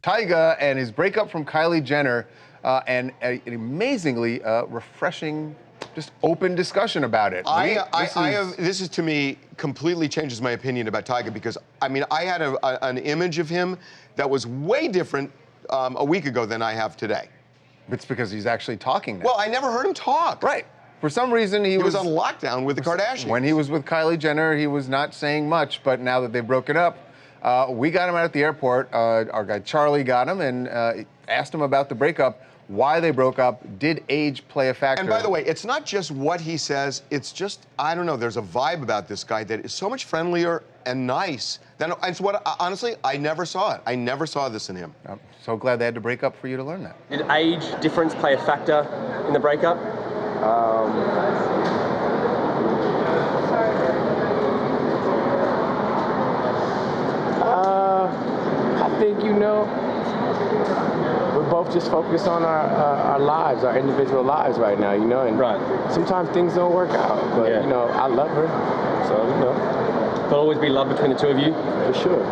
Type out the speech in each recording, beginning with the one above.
Tyga and his breakup from Kylie Jenner, and an amazingly refreshing, just open discussion about it. This is to me completely changes my opinion about Tyga, because I mean I had an image of him that was way different a week ago than I have today. It's because he's actually talking now. Well, I never heard him talk. Right. For some reason, he was on lockdown with the Kardashians. When he was with Kylie Jenner, he was not saying much, but now that they've broken up, we got him out at the airport. Our guy Charlie got him and asked him about the breakup, why they broke up, did age play a factor? And by the way, it's not just what he says, it's just, I don't know, there's a vibe about this guy that is so much friendlier and nice than, it's what, honestly, I never saw it. I never saw this in him. I'm so glad they had to break up for you to learn that. Did age difference play a factor in the breakup? I think, you know, we're both just focused on our lives, our individual lives right now, you know, and sometimes things don't work out, but, you know, I love her, so, you know. There'll always be love between the two of you? For sure.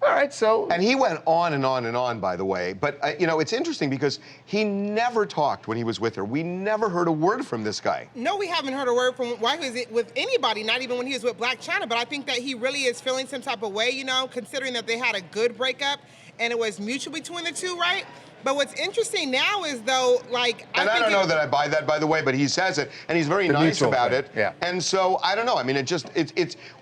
All right, so... And he went on and on and on, by the way, but, you know, it's interesting because he never talked when he was with her. We never heard a word from this guy. No, we haven't heard a word from why he was with anybody, not even when he was with Blac Chyna, but I think that he really is feeling some type of way, you know, considering that they had a good breakup and it was mutual between the two, right? But what's interesting now is, though, like... I don't know that I buy that, by the way, but he says it, and he's very nice about it. Yeah. And so, I don't know. I mean, it's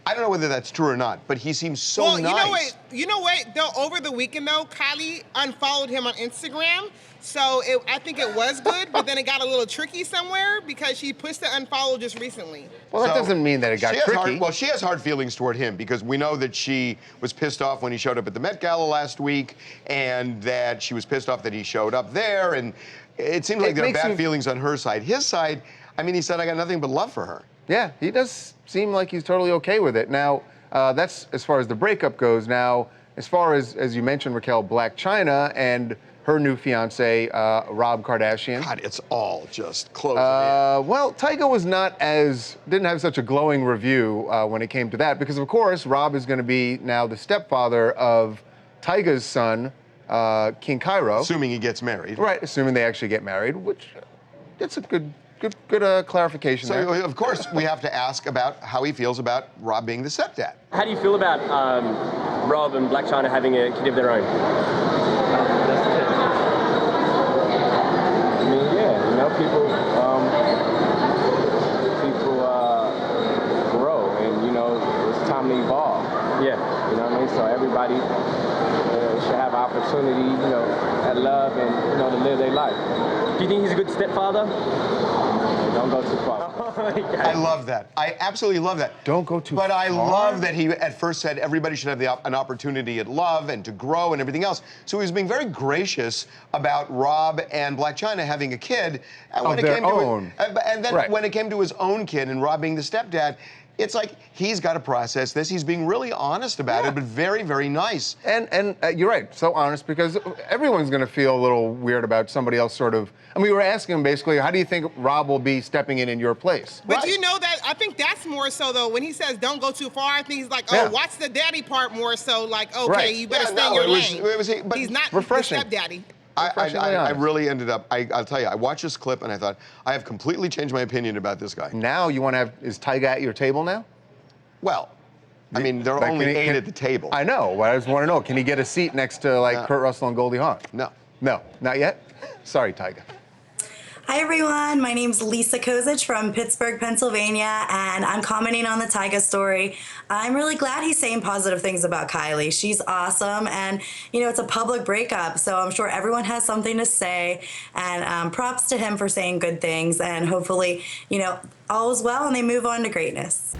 I don't know whether that's true or not, but he seems so nice. You know what, though, over the weekend, though, Kylie unfollowed him on Instagram, so I think it was good, but then it got a little tricky somewhere because she pushed the unfollow just recently. Well, that doesn't mean that it got tricky. Well, she has hard feelings toward him because we know that she was pissed off when he showed up at the Met Gala last week, and that she was pissed off that he showed up there, and it seems like there are bad feelings on her side. His side, I mean, he said, I got nothing but love for her. Yeah, he does seem like he's totally okay with it. Now, that's as far as the breakup goes. Now, as far as you mentioned, Raquel, Blac Chyna and her new fiance, Rob Kardashian. God, it's all just closing in. Well, Tyga didn't have such a glowing review when it came to that, because of course, Rob is going to be now the stepfather of Tyga's son, King Cairo. Assuming he gets married. Right, assuming they actually get married, which it's a good clarification there. So, of course, we have to ask about how he feels about Rob being the stepdad. How do you feel about Rob and Blac Chyna having a kid of their own? I mean, yeah, you know, people grow, and, you know, it's time to evolve. Yeah. You know what I mean? So everybody should have opportunity, you know, at love and, you know, to live their life. Do you think he's a good stepfather? Don't go too far. I love that. I absolutely love that. Don't go too far. But I love that he at first said everybody should have an opportunity at love and to grow and everything else. So he was being very gracious about Rob and Blac Chyna having a kid. And when when it came to his own kid and Rob being the stepdad, it's like he's got to process this. He's being really honest about it, but very, very nice. And you're right, so honest, because everyone's going to feel a little weird about somebody else sort of. I mean, we were asking him basically, how do you think Rob will be stepping in your place? But you know that, I think that's more so, though, when he says don't go too far, I think he's like, oh, watch the daddy part more so, like, okay, you better stay in your lane. He's not refreshing. the stepdaddy. I really ended up, I'll tell you, I watched this clip and I thought, I have completely changed my opinion about this guy. Now you want to have, is Tyga at your table now? Well, I mean, there are only 8 at the table. I know, but I just want to know, can he get a seat next to, like, Kurt Russell and Goldie Hawn? No. No, not yet? Sorry, Tyga. Hi everyone, my name's Lisa Kozich from Pittsburgh, Pennsylvania, and I'm commenting on the Tyga story. I'm really glad he's saying positive things about Kylie. She's awesome, and you know, it's a public breakup, so I'm sure everyone has something to say, and props to him for saying good things, and hopefully, you know, all is well and they move on to greatness.